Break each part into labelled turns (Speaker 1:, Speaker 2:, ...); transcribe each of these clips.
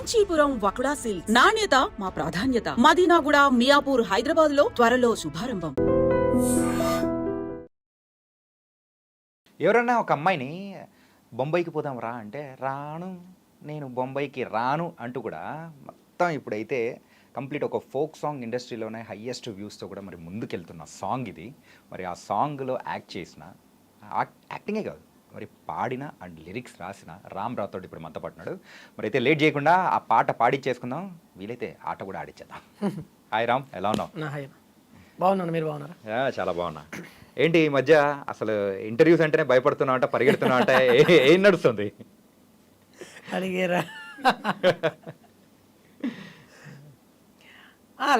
Speaker 1: Kanchipuram వకుడా silks నాణ్యత మా ప్రాధాన్యత. మదీనాగూడ, మియాపూర్, హైదరాబాద్ లో త్వరలో శుభారంభం.
Speaker 2: ఎవరన్నా ఒక అమ్మాయిని బొంబాయికి పోదాం రా అంటే రాను, నేను బొంబాయికి రాను అంటూ కూడా మొత్తం ఇప్పుడైతే కంప్లీట్ ఒక ఫోక్ సాంగ్ ఇండస్ట్రీలోనే హయ్యెస్ట్ వ్యూస్తో కూడా మరి ముందుకెళ్తున్న సాంగ్ ఇది. మరి ఆ సాంగ్లో యాక్ట్ చేసిన యాక్టింగే కాదు, మరి పాడిన అండ్ లిరిక్స్ రాసిన రామ్ రాథోడ్ ఇప్పుడు మనతో పట్టినాడు. మరి అయితే లేట్ చేయకుండా ఆ పాట పాడిచ్చేసుకుందాం, వీలైతే ఆట కూడా ఆడిచ్చేద్దాం. హాయ్ రామ్, ఎలా ఉన్నావు?
Speaker 3: బాగున్నాను, మీరు బాగున్నారా?
Speaker 2: చాలా బాగున్నా. ఏంటి ఈ మధ్య అసలు ఇంటర్వ్యూస్ అంటేనే భయపడుతున్నావు అంట, పరిగెడుతున్నావు అంట, ఏం నడుస్తుంది?
Speaker 3: అడిగేరా?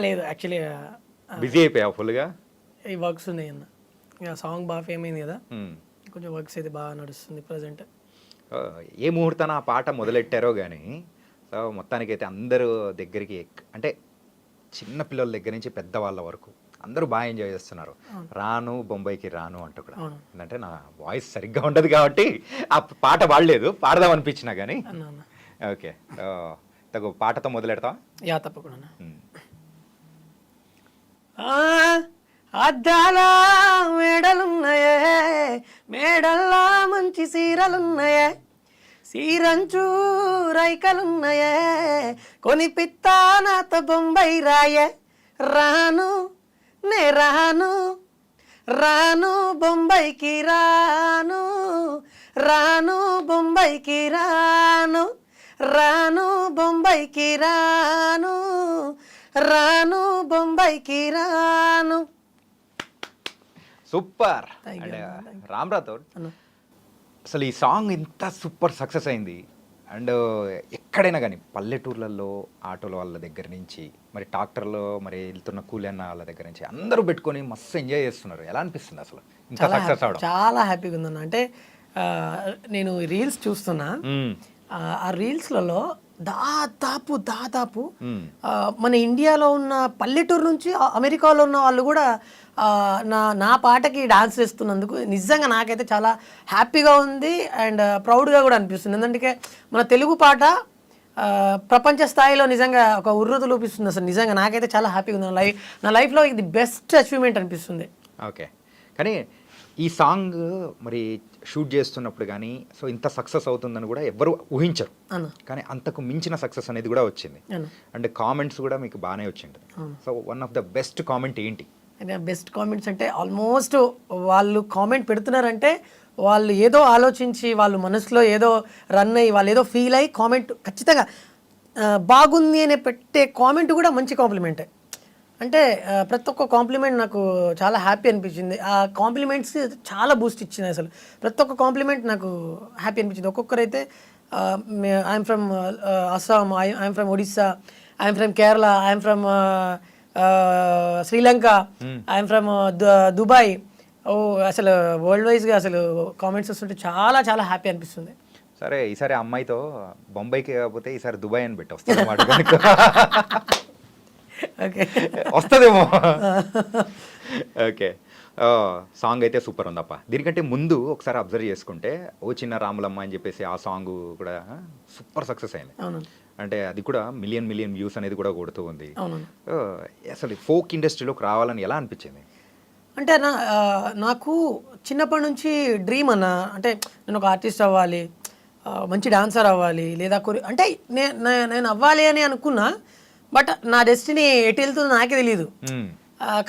Speaker 3: లేదు, యాక్చువల్లీ
Speaker 2: బిజీ అయిపోయావు ఫుల్గా?
Speaker 3: ఈ వర్క్స్ ఉన్నాయి అన్న, ఇక సాంగ్ బాగా ఫేమ్ అయింది కదా, కొంచెం వర్క్స్ అయితే బాగా నడుస్తుంది ప్రజెంట్.
Speaker 2: ఏ ముహూర్తాన ఆ పాట మొదలెట్టారో కానీ సో మొత్తానికైతే అందరూ దగ్గరికి అంటే చిన్న పిల్లల దగ్గర నుంచి పెద్దవాళ్ళ వరకు అందరూ బాగా ఎంజాయ్ చేస్తున్నారు. రాను బొంబాయికి రాను అంటూ కూడా. ఎందుకంటే నా వాయిస్ సరిగ్గా ఉండదు కాబట్టి ఆ పాట పాడలేదు, పాడదాం అనిపించినా కానీ. ఓకే, తగు పాటతో మొదలెడతావా?
Speaker 3: యా, తప్పకుండా. అద్దాల మేడలున్నాయే, మేడల్లా మంచి సీరలున్నాయే, సీరంచు రైకలున్నాయే, కొనిపిత్తా నాతో బొంబాయి రాయే, రాను నే రాను, రాను బొంబాయికి రాను, రాను బొంబాయికి రాను, రాను బొంబాయికి రాను, రాను బొంబాయికి రాను.
Speaker 2: సూపర్. అండ్ రామ్ రాథోడ్, అసలు ఈ సాంగ్ ఇంత సూపర్ సక్సెస్ అయింది. అండ్ ఎక్కడైనా కానీ పల్లెటూర్లలో ఆటోల వాళ్ళ దగ్గర నుంచి మరి ట్రాక్టర్లో మరి వెళ్తున్న కూలి అన్న వాళ్ళ దగ్గర నుంచి అందరూ పెట్టుకొని మస్తు ఎంజాయ్ చేస్తున్నారు. ఎలా అనిపిస్తుంది అసలు ఇంత సక్సెస్ అవడం?
Speaker 3: చాలా హ్యాపీగా ఉందన్న. అంటే నేను రీల్స్ చూస్తున్నా, ఆ రీల్స్లలో దాదాపు మన ఇండియాలో ఉన్న పల్లెటూరు నుంచి అమెరికాలో ఉన్న వాళ్ళు కూడా నా పాటకి డాన్స్ చేస్తున్నందుకు నిజంగా నాకైతే చాలా హ్యాపీగా ఉంది అండ్ ప్రౌడ్గా కూడా అనిపిస్తుంది. ఎందుకంటే మన తెలుగు పాట ప్రపంచ స్థాయిలో నిజంగా ఒక ఉర్రూతు లోపిస్తుంది. అసలు నిజంగా నాకైతే చాలా హ్యాపీగా ఉంది. నా లైఫ్లో ఇది బెస్ట్ అచీవ్మెంట్ అనిపిస్తుంది.
Speaker 2: ఓకే, కానీ ఈ సాంగ్ మరి షూట్ చేస్తున్నప్పుడు కానీ సో ఇంత సక్సెస్ అవుతుందని కూడా ఎవరు ఊహించరు, కానీ అంతకు మించిన సక్సెస్ అనేది కూడా వచ్చింది. అండ్ కామెంట్స్ కూడా మీకు బాగానే వచ్చింది. So one of the best comment ఏంటి?
Speaker 3: బెస్ట్ కామెంట్స్ అంటే ఆల్మోస్ట్ వాళ్ళు కామెంట్ పెడుతున్నారంటే వాళ్ళు ఏదో ఆలోచించి వాళ్ళు మనసులో ఏదో రన్ అయ్యి వాళ్ళు ఏదో ఫీల్ అయ్యి కామెంట్ ఖచ్చితంగా బాగుంది అని పెట్టే కామెంట్ కూడా మంచి కాంప్లిమెంటే. అంటే ప్రతి ఒక్క కాంప్లిమెంట్ నాకు చాలా హ్యాపీ అనిపించింది. ఆ కాంప్లిమెంట్స్ చాలా బూస్ట్ ఇచ్చింది. అసలు ప్రతి ఒక్క కాంప్లిమెంట్ నాకు హ్యాపీ అనిపించింది. ఒక్కొక్కరైతే I'm from Assam, I'm from Odisha, I'm from Kerala, I'm from Sri Lanka, I'm from Dubai. అసలు వరల్డ్ వైజ్గా అసలు కామెంట్స్ వస్తుంటే చాలా చాలా హ్యాపీ అనిపిస్తుంది.
Speaker 2: సరే, ఈసారి అమ్మాయితో బొంబాయికి కాకపోతే ఈసారి దుబాయ్ అని పెట్టి వస్తుంది అన్నమాట.
Speaker 3: ఓకే,
Speaker 2: వస్తుందేమో. ఓకే, సాంగ్ అయితే సూపర్ ఉందప్ప. దీనికంటే ముందు ఒకసారి అబ్జర్వ్ చేసుకుంటే ఓ చిన్న రాములమ్మ అని చెప్పేసి ఆ సాంగ్ కూడా సూపర్ సక్సెస్ అయింది. అంటే అది కూడా మిలియన్ వ్యూస్ అనేది కూడా కొడుతూ ఉంది. అసలు ఫోక్ ఇండస్ట్రీలోకి రావాలని ఎలా అనిపించింది?
Speaker 3: అంటే నాకు చిన్నప్పటి నుంచి డ్రీమ్ అన్న, అంటే నేను ఒక ఆర్టిస్ట్ అవ్వాలి, మంచి డాన్సర్ అవ్వాలి, లేదా అంటే నేను అవ్వాలి అని అనుకున్నా. బట్ నా డెస్టినీ ఎటు వెళ్తుందో నాకే తెలియదు.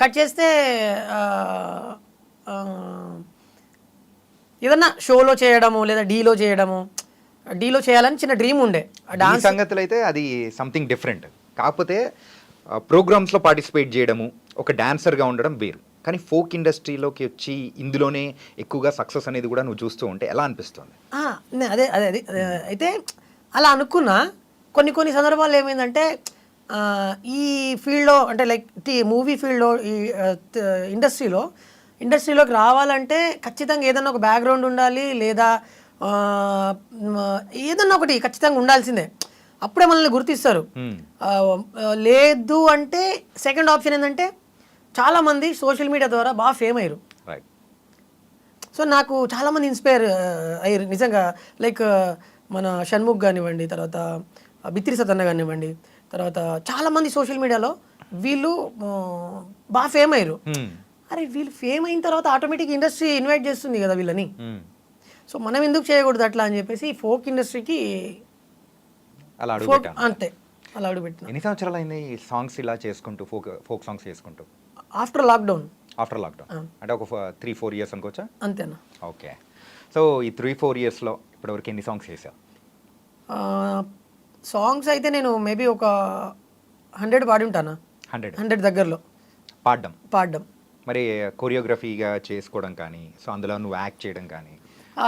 Speaker 3: కట్ చేస్తే ఏదన్నా షోలో చేయడము లేదా డీలో చేయాలని చిన్న డ్రీమ్ ఉండే.
Speaker 2: డాన్స్ సంగతులు అయితే అది సంథింగ్ డిఫరెంట్. కాకపోతే ప్రోగ్రామ్స్లో పార్టిసిపేట్ చేయడము, ఒక డాన్సర్గా ఉండడం వేరు. కానీ ఫోక్ ఇండస్ట్రీలోకి వచ్చి ఇందులోనే ఎక్కువగా సక్సెస్ అనేది కూడా నువ్వు చూస్తూ ఉంటే ఎలా అనిపిస్తుంది?
Speaker 3: అదే అయితే అలా అనుకున్నా. కొన్ని సందర్భాల్లో ఏమైందంటే ఈ ఫీల్డ్లో అంటే లైక్ మూవీ ఫీల్డ్లో ఈ ఇండస్ట్రీలోకి రావాలంటే ఖచ్చితంగా ఏదన్నా ఒక బ్యాక్గ్రౌండ్ ఉండాలి, లేదా ఏదన్నా ఒకటి ఖచ్చితంగా ఉండాల్సిందే. అప్పుడే మనల్ని గుర్తిస్తారు. లేదు అంటే సెకండ్ ఆప్షన్ ఏంటంటే చాలామంది సోషల్ మీడియా ద్వారా బాగా ఫేమ్ అయ్యారు. సో నాకు చాలామంది ఇన్స్పైర్ అయ్యారు నిజంగా. లైక్ మన షణ్ముఖ్ కానివ్వండి, తర్వాత బిత్తిరి సతన్న కానివ్వండి, తర్వాత చాలామంది సోషల్ మీడియాలో వీళ్ళు బాగా ఫేమ్ అయ్యారు. అరే వీళ్ళు ఫేమ్ అయిన తర్వాత ఆటోమేటిక్ ఇండస్ట్రీ ఇన్వైట్ చేస్తుంది కదా వీళ్ళని, సో మనం ఎందుకు చేయకూడదు అట్లా అని చెప్పేసి ఫోక్ ఇండస్ట్రీకి
Speaker 2: అలా అడుగు
Speaker 3: ఫోక్
Speaker 2: పెట్టాను.
Speaker 3: అంతే అలా అడుగు పెట్టిన.
Speaker 2: ఎన్ని సంవత్సరాలు అయింది ఈ సాంగ్స్ ఇలా చేసుకుంటూ ఫోక్ సాంగ్స్ చేసుకుంటూ?
Speaker 3: After lockdown.
Speaker 2: ఆఫ్టర్ లాక్డౌన్ అంటే ఒక 3-4 ఇయర్స్ అనుకోవచ్చా?
Speaker 3: అంతేనా.
Speaker 2: ఓకే. సో ఈ 3-4 ఇయర్స్లో ఇప్పటివరకు ఎన్ని సాంగ్స్ చేసావు?
Speaker 3: సాంగ్స్ అయితే నేను మేబీ ఒక 100 పాడి ఉంటానా, 100 దగ్గరలో పాడడం.
Speaker 2: మరి కొరియోగ్రఫీగా చేసుకోవడం కానీ, సో అందులో నువ్వు యాక్ట్ చేయడం కానీ?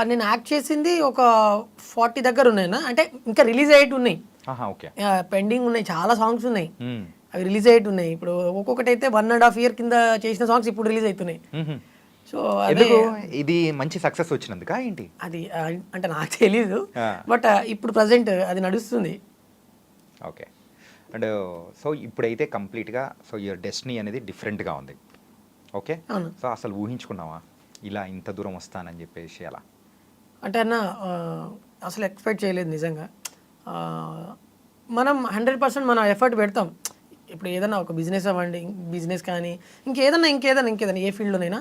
Speaker 3: నేను యాక్ట్ చేసింది ఒక 40 దగ్గర ఉన్నాయినా, అంటే ఇంకా రిలీజ్ అయ్యేటి ఉన్నాయి,
Speaker 2: ఓకే,
Speaker 3: పెండింగ్ ఉన్నాయి, చాలా సాంగ్స్ ఉన్నాయి అవి రిలీజ్ అయ్యేటి ఉన్నాయి. ఇప్పుడు ఒక్కొక్కటి అయితే 1.5 year కింద చేసిన సాంగ్స్ ఇప్పుడు రిలీజ్ అవుతున్నాయి. సో
Speaker 2: ఎందుకు ఇది మంచి సక్సెస్ వచ్చినందుకా ఏంటి?
Speaker 3: అది అంటే నాకు తెలీదు, బట్ ఇప్పుడు ప్రజెంట్ అది నడుస్తుంది.
Speaker 2: ఓకే. అండ్ సో ఇప్పుడైతే కంప్లీట్గా సో యువర్ డెస్టినీ అనేది డిఫరెంట్గా ఉంది. ఓకే. సో అసలు ఊహించుకున్నావా ఇలా ఇంత దూరం వస్తానని చెప్పేసి? అలా
Speaker 3: అంటే అన్న అసలు ఎక్స్పెక్ట్ చేయలేదు నిజంగా. మనం 100% మన ఎఫర్ట్ పెడతాం. ఇప్పుడు ఏదైనా ఒక బిజినెస్ అవ్వండి, బిజినెస్ కానీ ఇంకేదైనా ఏ ఫీల్డ్లోనైనా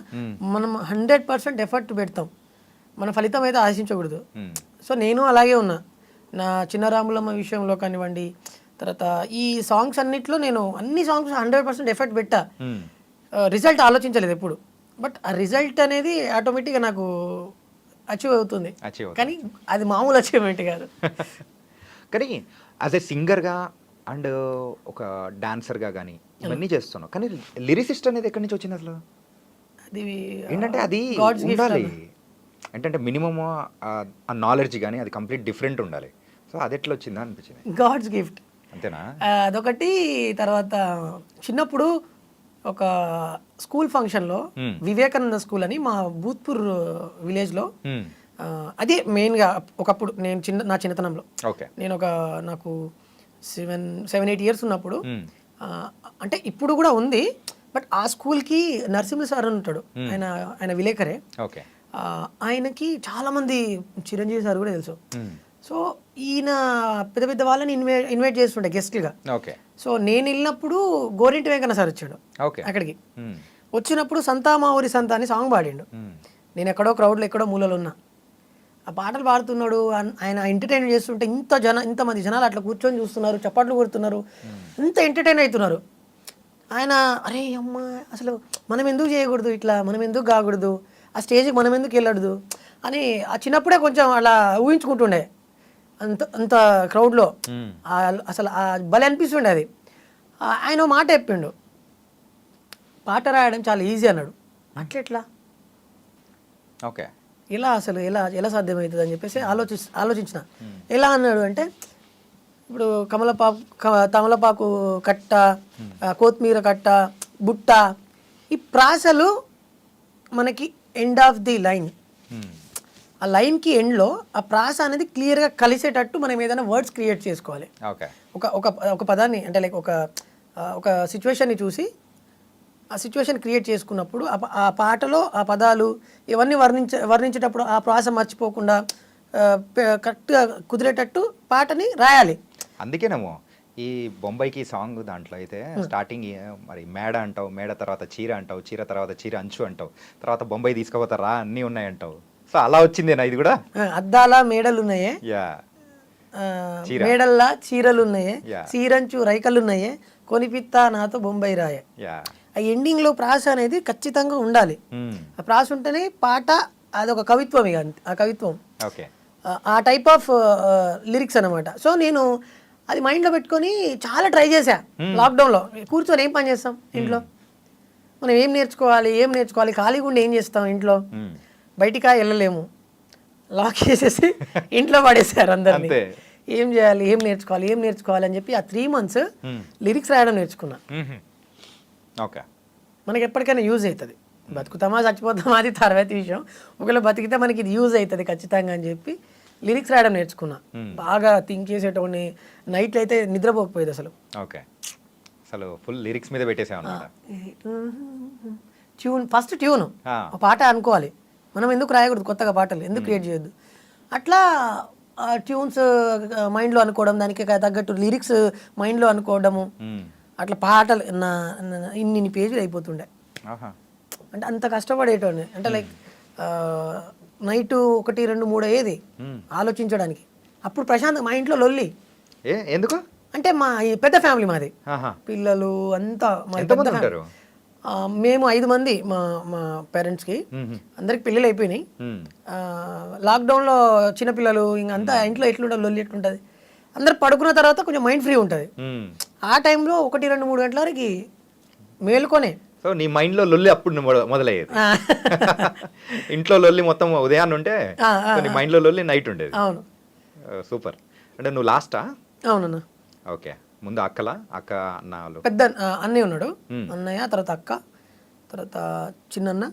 Speaker 3: మనం 100% ఎఫర్ట్ పెడతాం, మన ఫలితం అయితే ఆశించకూడదు. సో నేను అలాగే ఉన్నా. నా చిన్న రాములమ్మ విషయంలో కానివ్వండి, తర్వాత ఈ సాంగ్స్ అన్నిట్లో నేను అన్ని సాంగ్స్ 100% ఎఫర్ట్ పెట్టా. రిజల్ట్ ఆలోచించలేదు ఎప్పుడు, బట్ ఆ రిజల్ట్ అనేది ఆటోమేటిక్గా నాకు అచీవ్ అవుతుంది. కానీ అది మామూలు అచీవ్మెంట్ కాదు.
Speaker 2: కానీ యాజ్ ఎ సింగర్గా అండ్ ఒక డాన్సర్గా కానీ ఇవన్నీ చేస్తున్నావు, కానీ లిరిసిస్ట్ అనేది ఎక్కడి నుంచి వచ్చింది అసలు?
Speaker 3: అది
Speaker 2: ఏంటంటే అది ఉండాలి, ఏంటంటే మినిమమ్ ఆ నాలెడ్జ్ కానీ అది కంప్లీట్ డిఫరెంట్ ఉండాలి. సో అది ఎట్లా వచ్చిందా అనిపించింది?
Speaker 3: గాడ్స్ గిఫ్ట్
Speaker 2: అంతేనా?
Speaker 3: అదొకటి. తర్వాత చిన్నప్పుడు ఒక స్కూల్ ఫంక్షన్లో వివేకానంద స్కూల్ అని మా భూత్పూర్ విలేజ్లో, అదే మెయిన్గా ఒకప్పుడు నేను నా చిన్నతనంలో, నేను నాకు 7-8 years ఉన్నప్పుడు, అంటే ఇప్పుడు కూడా ఉంది, బట్ ఆ స్కూల్కి నరసింహ సార్ అని ఉంటాడు, ఆయన విలేకరే. ఆయనకి చాలామంది, చిరంజీవి సార్ కూడా తెలుసు. సో ఈయన పెద్ద పెద్ద వాళ్ళని ఇన్వైట్ చేస్తుండే గెస్ట్లుగా. సో నేను వెళ్ళినప్పుడు గోరింటి వెంకన్న సార్ వచ్చాడు అక్కడికి. వచ్చినప్పుడు సంతా మా ఊరి సంత అని సాంగ్ పాడిండు. నేను ఎక్కడో క్రౌడ్లో ఎక్కడో మూలలో ఉన్నా, ఆ పాటలు పాడుతున్నాడు, ఆయన ఎంటర్టైన్ చేస్తుంటే ఇంతమంది జనాలు అట్లా కూర్చొని చూస్తున్నారు, చప్పట్లు కొడుతున్నారు, ఇంత ఎంటర్టైన్ అవుతున్నారు. ఆయన అరే అమ్మ అసలు మనం ఎందుకు చేయకూడదు ఇట్లా, మనం ఎందుకు కాకూడదు, ఆ స్టేజ్కి మనం ఎందుకు వెళ్ళకూడదు అని ఆ చిన్నప్పుడే కొంచెం అలా ఊహించుకుంటుండే. అంత క్రౌడ్లో అసలు భలే అనిపిస్తుండే అది. ఆయన మాట చెప్పిండు, పాట రాయడం చాలా ఈజీ అన్నాడు. అట్లెట్లా,
Speaker 2: ఓకే,
Speaker 3: ఎలా అసలు ఎలా సాధ్యమవుతుంది అని చెప్పేసి ఆలోచించిన. ఎలా అన్నాడు అంటే, ఇప్పుడు తమలపాకు కట్ట, కొత్తిమీర కట్ట, బుట్ట, ఈ ప్రాసలు మనకి ఎండ్ ఆఫ్ ది లైన్, ఆ లైన్కి ఎండ్లో ఆ ప్రాస అనేది క్లియర్గా కలిసేటట్టు మనం ఏదైనా వర్డ్స్ క్రియేట్ చేసుకోవాలి. ఒక పదాన్ని అంటే లైక్ ఒక సిచ్యువేషన్ని చూసి ఆ సిచ్యువేషన్ క్రియేట్ చేసుకున్నప్పుడు ఆ పాటలో ఆ పదాలు ఇవన్నీ వర్ణించేటప్పుడు ఆ ప్రాస మర్చిపోకుండా కరెక్ట్గా కుదిరేటట్టు పాటని రాయాలి.
Speaker 2: అందుకేనేమో ఈ బొంబాయికి సాంగ్ దాంట్లో అయితే స్టార్టింగ్ మరి మేడ అంటావు, మేడ తర్వాత చీర అంటావు, చీర తర్వాత చీర అంచు అంటావు, తర్వాత బొంబాయి తీసుకుపోతారా అన్నీ ఉన్నాయంటావు. సో అలా వచ్చిందేనా ఇది కూడా?
Speaker 3: అద్దాల మేడలు ఉన్నాయే, మేడల్లా చీరలు ఉన్నాయే, చీరంచు రైకలు ఉన్నాయే, కొనిపిత్తా నాతో బొంబాయి రాయే. ఆ ఎండింగ్ లో ప్రాస అనేది ఖచ్చితంగా ఉండాలి. ఆ ప్రాస ఉంటేనే పాట అదొక కవిత్వం. ఇక ఆ కవిత్వం ఆ టైప్ ఆఫ్ లిరిక్స్ అనమాట. సో నేను అది మైండ్లో పెట్టుకొని చాలా ట్రై చేశా. లాక్డౌన్లో కూర్చొని ఏం పని చేస్తాం ఇంట్లో, మనం ఏం నేర్చుకోవాలి, ఖాళీగా ఉండి ఏం చేస్తాం ఇంట్లో, బయటికి వెళ్ళలేము, లాక్ చేసేసి ఇంట్లో పడేసారు అందరినీ. ఏం చేయాలి, ఏం నేర్చుకోవాలి అని చెప్పి ఆ 3 months లిరిక్స్ రాయడం నేర్చుకున్నా. మనకి ఎప్పటికైనా యూజ్ అవుతుంది, బతుకుతామా చచ్చిపోతామా అది తర్వాత విషయం, ఒకవేళ బతికితే మనకి ఇది యూజ్ అవుతుంది ఖచ్చితంగా అని చెప్పి లిరిక్స్ రాయడం నేర్చుకున్నా. బాగా థింక్ చేసేటోని, నైట్లో అయితే నిద్రపోకపోయేది అసలు.
Speaker 2: అసలు ఫుల్ లిరిక్స్ మీద పెట్టేసాను.
Speaker 3: ఫస్ట్ ట్యూన్ పాట అనుకోవాలి, మనం ఎందుకు రాయకూడదు కొత్తగా పాటలు, ఎందుకు క్రియేట్ చేయొద్దు. అట్లా ట్యూన్స్ మైండ్లో అనుకోవడం, దానికి తగ్గట్టు లిరిక్స్ మైండ్లో అనుకోవడము, అట్లా పాటలు ఇన్ని పేజీలు అయిపోతుండే.
Speaker 2: ఆహా.
Speaker 3: అంటే అంత కష్టపడేటోని, అంటే లైక్ నైట్ 1, 2, 3 అయ్యేది ఆలోచించడానికి. అప్పుడు ప్రశాంత్ మా ఇంట్లో లొల్లి.
Speaker 2: ఎందుకు
Speaker 3: అంటే మా ఈ పెద్ద ఫ్యామిలీ మాది,
Speaker 2: ఆహా.
Speaker 3: పిల్లలు అంతా మా పెద్ద
Speaker 2: ఎంతమంది
Speaker 3: ఫ్యామిలీ.
Speaker 2: ఉంటారు?
Speaker 3: మేము 5 మంది మా పేరెంట్స్కి, అందరికి పెళ్ళిళ్ళు అయిపోయినాయి. లాక్డౌన్లో చిన్నపిల్లలు ఇంక అంతా ఇంట్లో ఎట్లుంటుంది, లొల్లి ఎట్లుంటుంది. అందరు పడుకున్న తర్వాత కొంచెం మైండ్ ఫ్రీ ఉంటుంది. ఆ టైంలో 1, 2, 3 గంటల వరకు మేలుకొనే.
Speaker 2: సో నీ మైండ్లో లొల్లి అప్పుడు మొదలయ్యేది. ఇంట్లో లొల్లి మొత్తం ఉదయాన్నే ఉంటే నీ మైండ్లో లొల్లి నైట్ ఉండేది.
Speaker 3: అవును.
Speaker 2: సూపర్. అంటే నువ్వు లాస్టా?
Speaker 3: అవునన్న.
Speaker 2: ఓకే. ముందు అక్క అన్న వాళ్ళు
Speaker 3: పెద్ద అన్నయ్య ఉన్నాడు, అన్నయ్య, తర్వాత అక్క, తర్వాత చిన్నన్న,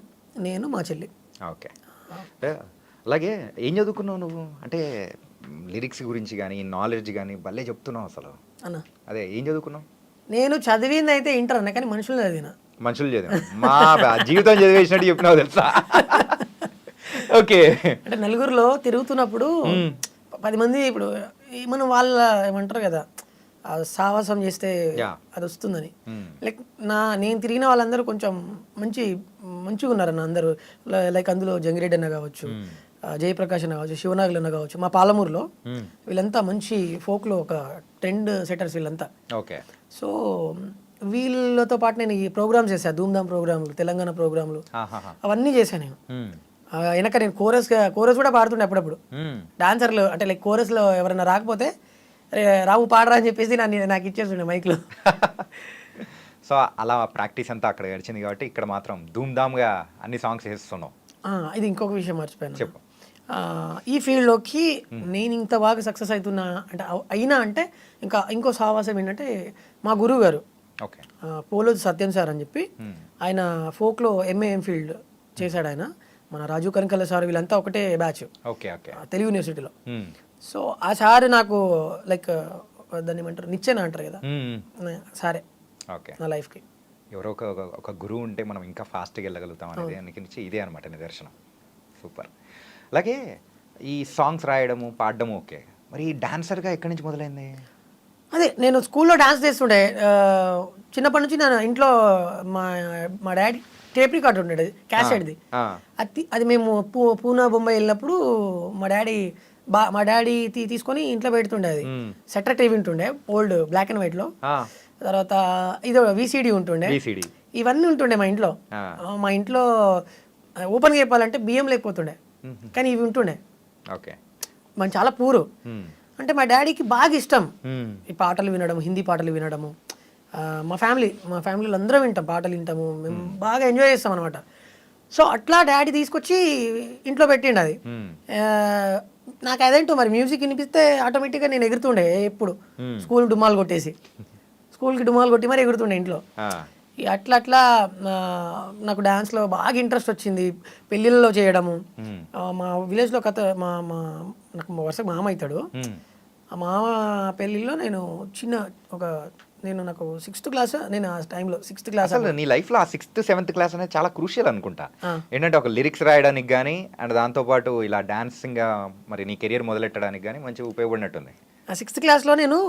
Speaker 3: నేను, మా చెల్లి.
Speaker 2: ఓకే. అలాగే ఏం చదువుకున్నావు నువ్వు? అంటే లిరిక్స్ గురించి కానీ నాలెడ్జ్ కానీ భలే చెప్తున్నావు అసలు.
Speaker 3: అన్న
Speaker 2: అదే ఏం చదువుకున్నావు?
Speaker 3: నేను చదివింది అయితే ఇంటర్ అన్న, కానీ మనుషులు చదివిన.
Speaker 2: మనుషులు చదివా? మా జీవితం చదివేసినట్టు చెప్పినావు తెలుసా. ఓకే.
Speaker 3: అంటే నలుగురిలో తిరుగుతున్నప్పుడు 10 మంది, ఇప్పుడు మనం వాళ్ళ ఏమంటారు కదా, సాహసం చేస్తే అది వస్తుందని. లైక్ నేను తిరిగిన వాళ్ళందరూ కొంచెం మంచిగా ఉన్నారన్న అందరూ. లైక్ అందులో జంగిరెడ్డి అన్న కావచ్చు, జయప్రకాష్ అన్న కావచ్చు, శివనాగులు అన్న కావచ్చు, మా పాలమూరులో వీళ్ళంతా మంచి ఫోక్లో ఒక ట్రెండ్ సెటర్స్ వీళ్ళంతా.
Speaker 2: ఓకే.
Speaker 3: సో వీళ్ళతో పాటు నేను ఈ ప్రోగ్రామ్స్ చేశాను, ధూమ్ధామ్ ప్రోగ్రాంలు, తెలంగాణ ప్రోగ్రాంలు, అవన్నీ చేశాను నేను. వెనక నేను కోరస్ కూడా పాడుతుండే అప్పుడప్పుడు. డాన్సర్లు అంటే లైక్ కోరస్లో ఎవరైనా రాకపోతే రావు పాడరా అని చెప్పేసి నాకు ఇచ్చేస్తుండే మైక్లో.
Speaker 2: సో అలా ప్రాక్టీస్ అంతా అక్కడ గడిచింది కాబట్టి ఇక్కడ మాత్రం ధూమ్ధామ్గా అన్ని సాంగ్స్ వేస్తున్నావు.
Speaker 3: ఇది ఇంకొక విషయం మర్చిపోయాను.
Speaker 2: చెప్పు.
Speaker 3: ఈ ఫీల్డ్లోకి నేను ఇంత బాగా సక్సెస్ అవుతున్నా అంటే ఇంకో సావాసం ఏంటంటే మా గురువు గారు
Speaker 2: ఓకే
Speaker 3: పోలోజు సత్యం సార్ అని చెప్పి, ఆయన ఫోక్లో MA MPhil చేశాడు. ఆయన మన రాజు కనకల్ల సార్ వీళ్ళంతా ఒకటే బ్యాచ్ తెలుగు యూనివర్సిటీలో. సో ఆ సార్ నాకు లైక్ దాన్ని ఏమంటారు, నిచ్చెన అంటారు కదా, సారే నా లైఫ్కి.
Speaker 2: ఎవరో ఒక గురువు ఉంటే మనం ఇంకా ఫాస్ట్గా వెళ్ళగలుగుతాం అనేది నుంచి ఇదే అనమాట నిదర్శనం. సూపర్. అలాగే ఈ సాంగ్స్ రాయడము పాడడము ఓకే, మరి డాన్సర్గా ఎక్కడి నుంచి మొదలైంది?
Speaker 3: అదే నేను స్కూల్లో డాన్స్ చేస్తుండే చిన్నప్పటి నుంచి. నేను ఇంట్లో మా డాడీ టేప్ రికార్డ్ ఉండేది, క్యాసెట్ది. అది మేము పూనా బొంబాయి వెళ్ళినప్పుడు మా డాడీ తీసుకొని ఇంట్లో పెడుతుండే. అది సెటర్ టీవీ ఉంటుండే, ఓల్డ్ బ్లాక్ అండ్ వైట్లో. తర్వాత ఇది VCD ఉంటుండే, ఇవన్నీ ఉంటుండే మా ఇంట్లో. మా ఇంట్లో ఓపెన్గా చెప్పాలంటే బియ్యం లేకపోతుండే, కానీ ఇవి ఉంటుండే. మనం చాలా పూరు. అంటే మా డాడీకి బాగా ఇష్టం ఈ పాటలు వినడం, హిందీ పాటలు వినడము. మా ఫ్యామిలీలో అందరం వింటాం, పాటలు వింటాము, మేము బాగా ఎంజాయ్ చేస్తాం అనమాట. సో అట్లా డాడీ తీసుకొచ్చి ఇంట్లో పెట్టిండు అది. నాకు అదేంటో మరి మ్యూజిక్ వినిపిస్తే ఆటోమేటిక్గా నేను ఎగురుతుండే. ఎప్పుడు స్కూల్కి డుమాలు కొట్టి మరి ఎగురుతుండే ఇంట్లో. అట్లా నాకు డాన్స్లో బాగా ఇంట్రెస్ట్ వచ్చింది. పెళ్ళిళ్ళలో చేయడము, మా విలేజ్లో నాకు వరుసగా మామ అవుతాడు. ఆ మామ పెళ్ళిళ్ళలో నాకు 6th క్లాస్, నేను ఆ టైంలో 6th క్లాస్.
Speaker 2: అసలు నీ లైఫ్లో ఆ 6th 7th క్లాస్ అనేది చాలా క్రూషియల్ అనుకుంటా. ఏంటంటే ఒక లిరిక్స్ రాయడానికి కానీ అండ్ దాంతోపాటు ఇలా డాన్సింగ్ మరి నీ కెరియర్ మొదలెట్టడానికి కానీ మంచిగా ఉపయోగపడినట్టుంది.
Speaker 3: ఆ 6th క్లాస్లో నేను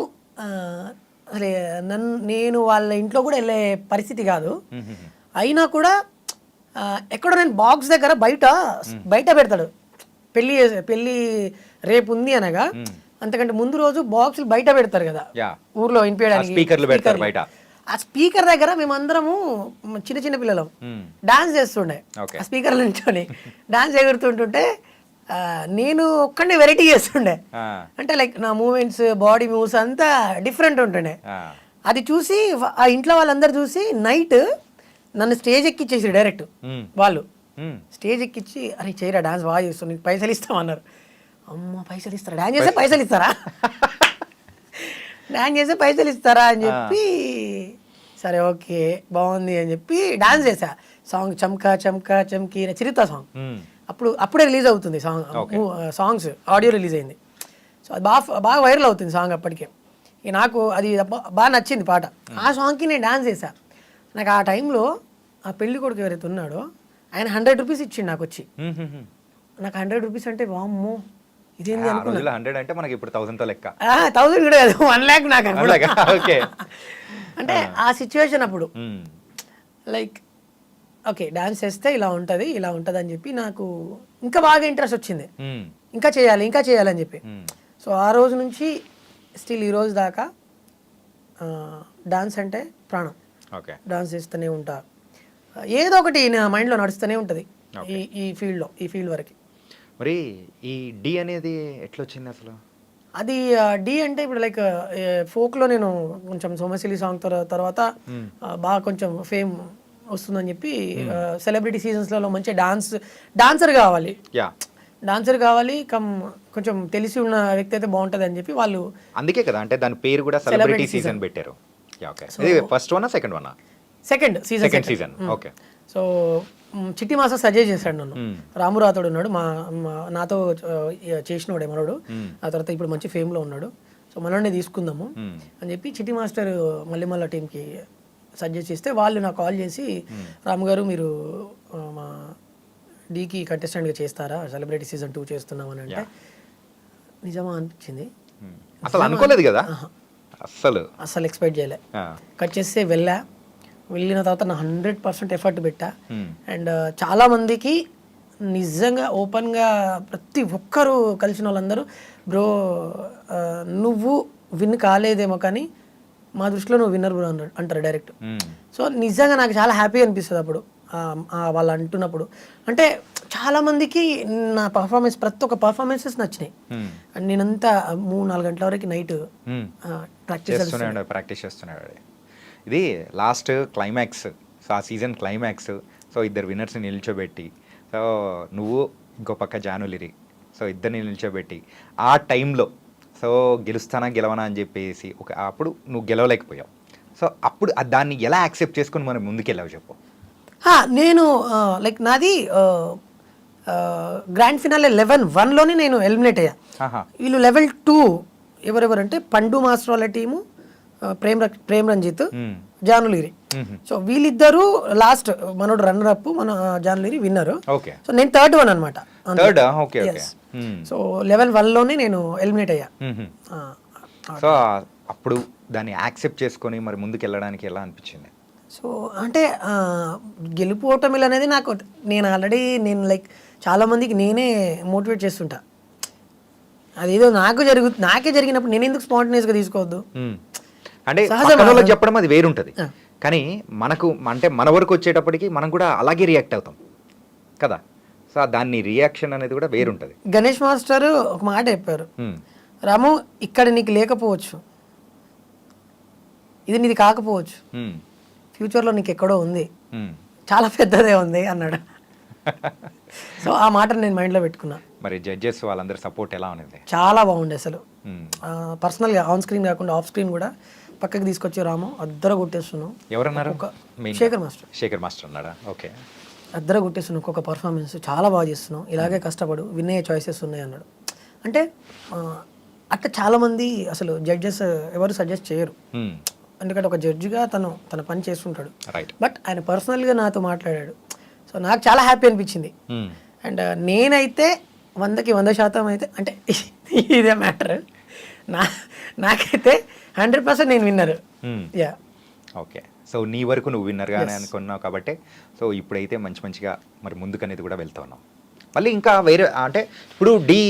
Speaker 3: అసలు నేను వాళ్ళ ఇంట్లో కూడా వెళ్ళే పరిస్థితి కాదు. అయినా కూడా ఎక్కడో నేను బాక్స్ దగ్గర బయట పెడతాడు. పెళ్ళి రేపు ఉంది అనగా అంతకంటే ముందు రోజు బాక్సులు బయట పెడతారు కదా ఊర్లో వినిపించడానికి. ఆ స్పీకర్ దగ్గర మేమందరము చిన్న పిల్లలు డాన్స్ చేస్తుండే. ఆ స్పీకర్ నుంచొని డాన్స్ ఎగురుతుంటుంటే నేను ఒక్కడే వెరైటీ చేస్తుండే. అంటే లైక్ నా మూమెంట్స్, బాడీ మూవ్స్ అంతా డిఫరెంట్ ఉంటుండే. అది చూసి ఆ ఇంట్లో వాళ్ళందరూ చూసి నైట్ నన్ను స్టేజ్ ఎక్కిచ్చేసి డైరెక్ట్ వాళ్ళు స్టేజ్ ఎక్కిచ్చి, అరే చేయరా డాన్స్ బాగా చేస్తాను, నీకు పైసలు ఇస్తామన్నారు. అమ్మ పైసలు ఇస్తారా, డాన్స్ చేస్తే పైసలు ఇస్తారా, డాన్స్ చేస్తే పైసలు ఇస్తారా అని చెప్పి, సరే ఓకే బాగుంది అని చెప్పి డాన్స్ చేసా. సాంగ్ చమ్కా చమ్కా చమ్కీ చిరుత సాంగ్ అప్పుడే రిలీజ్ అవుతుంది. సాంగ్స్ ఆడియో రిలీజ్ అయింది. సో అది బాగా వైరల్ అవుతుంది సాంగ్ అప్పటికే. నాకు అది బాగా నచ్చింది పాట. ఆ సాంగ్కి నేను డాన్స్ చేశా. నాకు ఆ టైంలో ఆ పెళ్లి కొడుకు ఎవరైతే ఉన్నాడో ఆయన 100 రూపీస్ ఇచ్చిండు నాకు వచ్చి. నాకు 100 రూపీస్ అంటే వామ్మో ఇదేంది
Speaker 2: ఆ రోజుల్లో 100 అంటే మనకి ఇప్పుడు 1000తో లెక్క.
Speaker 3: 1000 కూడా కాదు, 1 lakh నాకు అప్పుడు.
Speaker 2: అలాగా? ఓకే.
Speaker 3: అంటే ఆ సిచ్యువేషన్ అప్పుడు లైక్ ఓకే డాన్స్ చేస్తే ఇలా ఉంటుంది అని చెప్పి నాకు ఇంకా బాగా ఇంట్రెస్ట్ వచ్చింది, ఇంకా చేయాలి అని చెప్పి. సో ఆ రోజు నుంచి స్టిల్ ఈ రోజు దాకా డాన్స్ అంటే ప్రాణం.
Speaker 2: ఓకే.
Speaker 3: డాన్స్ చేస్తూనే ఉంటా, ఏదో ఒకటి నా మైండ్లో నడుస్తూనే ఉంటుంది ఈ ఫీల్డ్ వరకు.
Speaker 2: మరి ఈ డి అనేది ఎట్లా వచ్చింది అసలు?
Speaker 3: అది డి అంటే ఇప్పుడు లైక్ ఫోక్లో నేను కొంచెం సోమశిలి సాంగ్ తర్వాత బాగా కొంచెం ఫేమ్ వస్తుందని చెప్పి సెలబ్రిటీ సీజన్స్లలో మంచి డాన్సర్ కావాలి, డాన్సర్ కావాలి కొంచెం తెలిసి ఉన్న వ్యక్తి అయితే బాగుంటుంది అని చెప్పి వాళ్ళు,
Speaker 2: అందుకే కదా అంటే దాని పేరు కూడా సెలబ్రిటీ సీజన్ పెట్టారు. ఓకే. ఇది first one second one?
Speaker 3: Second season.
Speaker 2: Okay.
Speaker 3: So చిట్టి మాస్టర్ సజెస్ట్ చేశాడు నన్ను. రాము రాథోడ్ ఉన్నాడు నాతో చేసినోడే మనోడు, ఆ తర్వాత ఇప్పుడు మంచి ఫేమ్లో ఉన్నాడు, సో మనోడిని తీసుకుందాము అని చెప్పి చిట్టి మాస్టర్ మళ్ళీ టీంకి సజెస్ట్ చేస్తే వాళ్ళు నాకు కాల్ చేసి రాము గారు మీరు మా డీకి కంటెస్టెంట్గా చేస్తారా, సెలబ్రిటీ సీజన్ 2 చేస్తున్నామని అంటే నిజమా అనిపించింది.
Speaker 2: అసలు అనుకోలేదు కదా,
Speaker 3: అసలు ఎక్స్పెక్ట్ చేయలే. కట్ చేస్తే వెళ్ళిన తర్వాత నా 100% ఎఫర్ట్ పెట్టా. అండ్ చాలా మందికి నిజంగా ఓపెన్గా ప్రతి ఒక్కరు కలిసిన వాళ్ళందరూ బ్రో నువ్వు విన్ కాలేదేమో కానీ మా దృష్టిలో నువ్వు విన్నర్ బ్రో అంటారు డైరెక్ట్. సో నిజంగా నాకు చాలా హ్యాపీ అనిపిస్తుంది అప్పుడు వాళ్ళు అంటున్నప్పుడు. అంటే చాలా మందికి నా పర్ఫార్మెన్స్ ప్రతి ఒక్క పర్ఫార్మెన్సెస్ నచ్చినాయి. నేనంతా 3-4 గంటల వరకు నైట్
Speaker 2: ప్రాక్టీస్ చేస్తున్నాడు. ఇది లాస్ట్ క్లైమాక్స్, సో ఆ సీజన్ క్లైమాక్స్, సో ఇద్దరు విన్నర్స్ని నిల్చోబెట్టి, సో నువ్వు ఇంకో పక్క జానులిరి, సో ఇద్దరిని నిల్చోబెట్టి ఆ టైంలో సో గెలవనా అని చెప్పేసి అప్పుడు నువ్వు గెలవలేకపోయావు. సో అప్పుడు దాన్ని ఎలా యాక్సెప్ట్ చేసుకుని మనం ముందుకెళ్ళావు చెప్పు.
Speaker 3: నేను లైక్ నాది గ్రాండ్ ఫినాలే 11-1లోనే నేను ఎలిమినేట్ అయ్యా. వీళ్ళు లెవెల్ 2 ఎవరెవరంటే పండు మాస్టర్ వాళ్ళ టీము, ప్రేమ్ రంజిత్, జానులిరి. సో వీళ్ళిద్దరు లాస్ట్, మనోడు రన్నర్ అప్, మన జానులిరి విన్నర్. సో నేను థర్డ్ వన్ అనమాట. సో లెవెల్ 1లోనే నేను ఎలిమినేట్ అయ్యా.
Speaker 2: సో అప్పుడు దాన్ని యాక్సెప్ట్ చేసుకొని మరి ముందుకు వెళ్ళడానికి ఎలా అనిపించింది?
Speaker 3: సో అంటే గెలుపు ఓటమిలు అనేది నేను ఆల్రెడీ లైక్ చాలా మందికి నేనే మోటివేట్ చేస్తుంటా. అదేదో నాకే జరిగినప్పుడు నేను ఎందుకు స్పాంటేనియస్గా తీసుకోవద్దు?
Speaker 2: అంటే చెప్పడం అది వేరుంటుంది, కానీ మనకు అంటే మన వరకు వచ్చేటప్పటికి మనం కూడా అలాగే రియాక్ట్ అవుతాం కదా. సో దాన్ని రియాక్షన్ అనేది కూడా వేరుంటుంది.
Speaker 3: గణేష్ మాస్టర్ ఒక మాట చెప్పారు, రాము ఇక్కడ నీకు లేకపోవచ్చు, ఇది నీది కాకపోవచ్చు, ఫ్యూచర్లో నీకు ఎక్కడో ఉంది, చాలా పెద్దదే ఉంది అన్నాడు. సో ఆ మాట నేను మైండ్లో పెట్టుకున్నా.
Speaker 2: మరి జడ్జెస్ వాళ్ళందరి సపోర్ట్ ఎలా ఉంది?
Speaker 3: చాలా బాగుండే అసలు. పర్సనల్గా ఆన్ స్క్రీన్ కాకుండా ఆఫ్ స్క్రీన్ కూడా పక్కకి తీసుకొచ్చి రాము అద్దర కొట్టేస్తున్నావు.
Speaker 2: ఎవరన్నారు? శేఖర్ మాస్టర్ అన్నాడా? ఓకే.
Speaker 3: అద్దర కొట్టేస్తున్నావు, ఒక్కొక్క పర్ఫార్మెన్స్ చాలా బాగా చేస్తున్నావు, ఇలాగే కష్టపడు, విన్ అయ్యే చాయిసెస్ ఉన్నాయి అన్నాడు. అంటే అట్లా చాలామంది అసలు జడ్జెస్ ఎవరు సజెస్ట్ చేయరు, ఎందుకంటే ఒక జడ్జిగా తన పని చేస్తుంటాడు. బట్ ఆయన పర్సనల్గా నాతో మాట్లాడాడు. సో నాకు చాలా హ్యాపీ అనిపించింది. అండ్ నేనైతే 100కి 100% అయితే అంటే ఇదే మ్యాటర్, నాకైతే 100% నేను విన్నర్. యా.
Speaker 2: ఓకే. సో నీ వరకు నువ్వు విన్నర్గానే అనుకున్నావు కాబట్టి సో ఇప్పుడైతే మంచిగా మరి ముందుకు అనేది కూడా వెళ్తా ఉన్నావు. మళ్ళీ ఇంకా వేరే అంటే ఇప్పుడు డి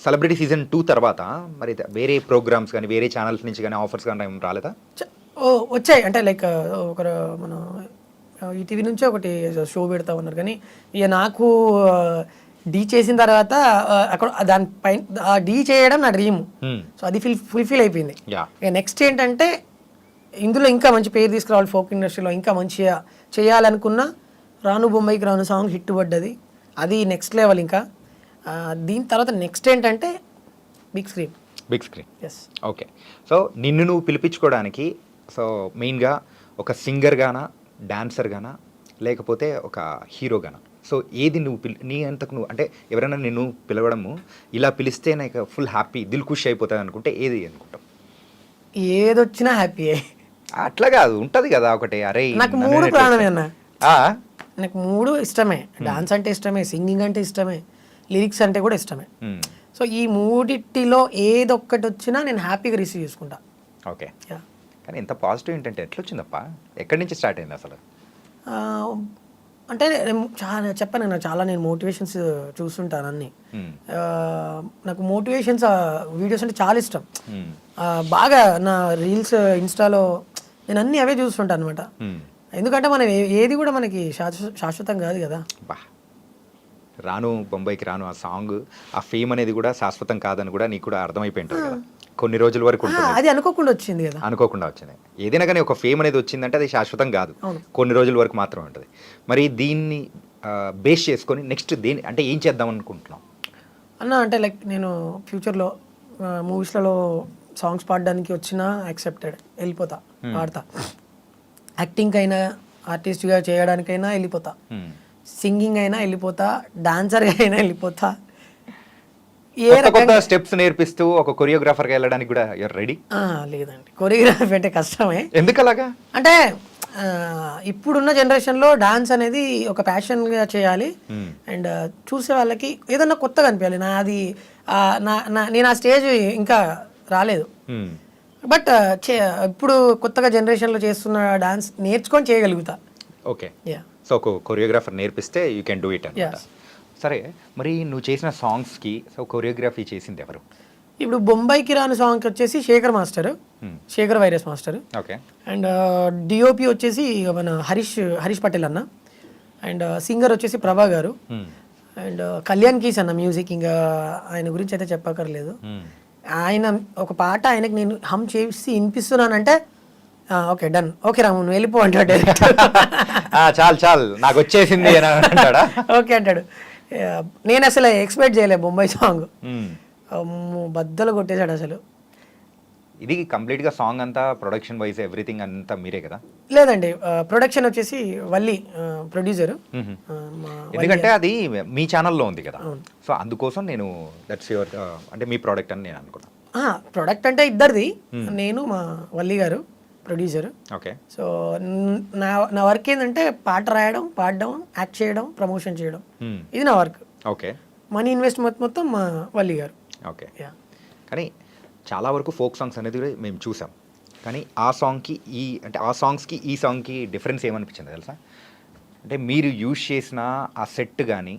Speaker 2: సెలబ్రిటీ సీజన్ 2 తర్వాత మరి వేరే ప్రోగ్రామ్స్ కానీ వేరే ఛానల్స్ నుంచి కానీ ఆఫర్స్ కానీ ఏం రాలేదా?
Speaker 3: వచ్చాయి. అంటే లైక్ మన ఈటీవీ నుంచి ఒకటి షో పెడతా ఉన్నారు, కానీ ఇక నాకు డీ చేసిన తర్వాత అక్కడ దానిపైన డీ చేయడం నా డ్రీమ్. సో అది ఫుల్ఫిల్ అయిపోయింది. ఇక నెక్స్ట్ ఏంటంటే ఇందులో ఇంకా మంచి పేరు తీసుకురావాలి, ఫోక్ ఇండస్ట్రీలో ఇంకా మంచిగా చేయాలనుకున్న రాను బొంబాయికి రాను సాంగ్ హిట్ పడ్డది, అది నెక్స్ట్ లెవెల్. ఇంకా దీని తర్వాత నెక్స్ట్ ఏంటంటే big screen.
Speaker 2: Yes. Okay. So నిన్ను నువ్వు పిలిపించుకోవడానికి సో మెయిన్గా ఒక సింగర్గానా, డాన్సర్గానా, లేకపోతే ఒక హీరోగానా? సో ఏది నువ్వు నీ అంతకు నువ్వు అంటే ఎవరైనా నిన్ను పిలవడము ఇలా పిలిస్తే నాకు ఫుల్ హ్యాపీ, దిల్ ఖుషి అయిపోతుంది అనుకుంటే ఏది అనుకుంటావు?
Speaker 3: ఏదొచ్చినా హ్యాపీయే.
Speaker 2: అట్లా కాదు, ఉంటుంది కదా ఒకటి, అరే
Speaker 3: నాకు 3 ప్రాణమే అన్న. నాకు 3 ఇష్టమే. డాన్స్ అంటే ఇష్టమే, సింగింగ్ అంటే ఇష్టమే, లిరిక్స్ అంటే కూడా ఇష్టమే. సో ఈ మూడిటిలో ఏదొక్కటి వచ్చినా నేను హ్యాపీగా రిసీవ్ చేసుకుంటా.
Speaker 2: ఓకే.
Speaker 3: Yeah.
Speaker 2: కానీ ఇంత పాజిటివ్ ఏంటంటే ఎట్లా వచ్చిందప్ప, ఎక్కడి నుంచి స్టార్ట్ అయింది అసలు?
Speaker 3: అంటే చాలా చెప్పాను నాకు చాలా నేను మోటివేషన్స్ చూస్తుంటాను అన్ని. నాకు మోటివేషన్స్ వీడియోస్ అంటే చాలా ఇష్టం. బాగా నా రీల్స్ ఇన్స్టాలో నేను అన్ని అవే చూస్తుంటాను అనమాట. ఎందుకంటే మనం ఏది కూడా మనకి శాశ్వతం కాదు కదా.
Speaker 2: బా, రాను బొంబాయికి రాను ఆ సాంగ్, ఆ ఫేమ్ అనేది కూడా శాశ్వతం కాదని కూడా నీకు కూడా అర్థమైపోయి ఉంటుంది కదా. కొన్ని రోజుల వరకు ఉంటుంది,
Speaker 3: అది అనుకోకుండా వచ్చింది కదా.
Speaker 2: అనుకోకుండా వచ్చింది. ఏదైనా కానీ ఒక ఫేమ్ అనేది వచ్చిందంటే అది శాశ్వతం కాదు, కొన్ని రోజుల వరకు మాత్రమే ఉంటుంది. మరి దీన్ని బేస్ చేసుకొని నెక్స్ట్ దేని అంటే ఏం చేద్దాం అనుకుంటున్నాం
Speaker 3: అన్న? అంటే లైక్ నేను ఫ్యూచర్లో మూవీస్లలో సాంగ్స్ పాడడానికి వచ్చినా యాక్సెప్టెడ్, వెళ్ళిపోతా, పాడతా. యాక్టింగ్ అయినా ఆర్టిస్ట్గా చేయడానికైనా వెళ్ళిపోతా, సింగింగ్ అయినా వెళ్ళిపోతా, డాన్సర్గా అయినా వెళ్ళిపోతా.
Speaker 2: కొత్త స్టెప్స్ నేర్పిస్తూ ఒక కొరియోగ్రాఫర్గా వెళ్ళడానికి కూడా రెడీ?
Speaker 3: లేదండి, కొరియోగ్రఫీ అంటే కష్టమే.
Speaker 2: ఎందుకు అలాగా అంటే
Speaker 3: ఇప్పుడున్న జనరేషన్లో డాన్స్ అనేది ఒక ప్యాషన్గా చేయాలి. అండ్ చూసే వాళ్ళకి ఏదన్నా కొత్తగా అనిపించాలి. నేను ఆ స్టేజ్ ఇంకా రాలేదు. బట్ ఇప్పుడు కొత్తగా జనరేషన్లో చేస్తున్న డాన్స్ నేర్చుకొని చేయగలుగుతా.
Speaker 2: ఓకే. సో ఒక కొరియోగ్రాఫర్ నేర్పిస్తే యూ కెన్ డూ ఇట్ అన్నమాట. సరే, మరి నువ్వు చేసిన సాంగ్స్కి సో కొరియోగ్రఫీ చేసింది ఎవరు?
Speaker 3: ఇప్పుడు బొంబాయికి రాని సాంగ్కి వచ్చేసి శేఖర్ మాస్టర్, శేఖర్ వైరస్ మాస్టర్.
Speaker 2: ఓకే.
Speaker 3: అండ్ డిఓపి వచ్చేసి మన హరీష్ పటేల్ అన్న. అండ్ సింగర్ వచ్చేసి ప్రభా గారు. అండ్ కళ్యాణ్ కీస్ అన్న మ్యూజిక్. ఇంకా ఆయన గురించి అయితే చెప్పక్కర్లేదు. ఆయన ఒక పాట ఆయనకి నేను హమ్ చేసి వినిపిస్తున్నానంటే ఓకే డన్, ఓకే రాము నువ్వు వెళ్ళిపో అంటాడు.
Speaker 2: చాలు నాకు వచ్చేసింది అంటాడా?
Speaker 3: ఓకే అంటాడు. నేను అసలు ఎక్స్పెక్ట్ చేయలేదు బొంబాయి సాంగ్. బద్దలు కొట్టేశాడు అసలు.
Speaker 2: ఇది కంప్లీట్గా సాంగ్ అంతా ప్రొడక్షన్ వైజ్ ఎవ్రీథింగ్ అంతా మీరే కదా?
Speaker 3: లేదండి, ప్రొడక్షన్ వచ్చేసి వల్లి ప్రొడ్యూసర్.
Speaker 2: ఎందుకంటే అది మీ ఛానల్లో ఉంది కదా, సో అందుకోసం నేను దట్స్ యువర్ అంటే మీ ప్రోడక్ట్ అని నేను అనుకున్నాను.
Speaker 3: ప్రొడక్ట్ అంటే ఇద్దరిది, నేను మా వల్లి గారు ప్రొడ్యూసర్.
Speaker 2: ఓకే.
Speaker 3: సో నా వర్క్ ఏంటంటే పాట రాయడం, పాడడం, యాక్ట్ చేయడం, ప్రమోషన్ చేయడం, ఇది నా వర్క్.
Speaker 2: ఓకే.
Speaker 3: మనీ ఇన్వెస్ట్మెంట్ మొత్తం మా వల్లి గారు.
Speaker 2: ఓకే. కానీ చాలా వరకు ఫోక్ సాంగ్స్ అనేది కూడా మేము చూసాం, కానీ ఆ సాంగ్కి ఆ సాంగ్స్కి ఈ సాంగ్కి డిఫరెన్స్ ఏమనిపించింది తెలుసా? అంటే మీరు యూజ్ చేసిన ఆ సెట్ కానీ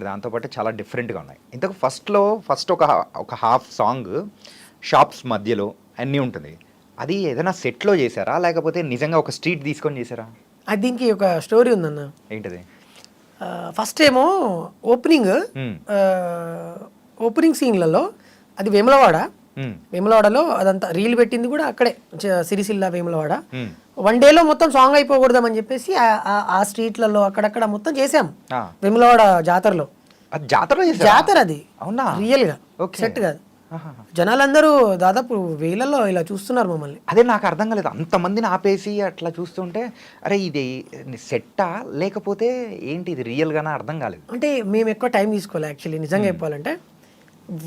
Speaker 2: దాంతోపాటు చాలా డిఫరెంట్గా ఉన్నాయి. ఇంతకు ఫస్ట్ ఒక హాఫ్ సాంగ్ షాప్స్ మధ్యలో అన్నీ ఉంటుంది, అది ఏదైనా సెట్లో చేశారా లేకపోతే నిజంగా ఒక స్ట్రీట్ తీసుకొని చేశారా?
Speaker 3: అది దీనికి ఒక స్టోరీ ఉందన్న.
Speaker 2: ఏంటది?
Speaker 3: ఫస్ట్ ఏమో ఓపెనింగ్ సీన్లలో అది వేములవాడలో అదంతా రీల్ పెట్టింది కూడా అక్కడే, సిరిసిల్ల వేములవాడ. వన్ డేలో మొత్తం సాంగ్ అయిపోకూడదామని చెప్పేసి ఆ స్ట్రీట్లలో అక్కడక్కడ మొత్తం చేసాం. వేములవాడ జాతరలో జాతర అది రియల్ గా సెట్ కాదు. జనాలందరూ దాదాపు వేలలో ఇలా చూస్తున్నారు మమ్మల్ని.
Speaker 2: అదే నాకు అర్థం కాలేదు, అంతమందిని ఆపేసి అట్లా చూస్తుంటే అరే ఇది సెట్టా లేకపోతే ఏంటి ఇది రియల్ గానా అర్థం కాలేదు.
Speaker 3: అంటే మేము ఎక్కువ టైం తీసుకోవాలి యాక్చువల్లీ, నిజంగా చెప్పాలంటే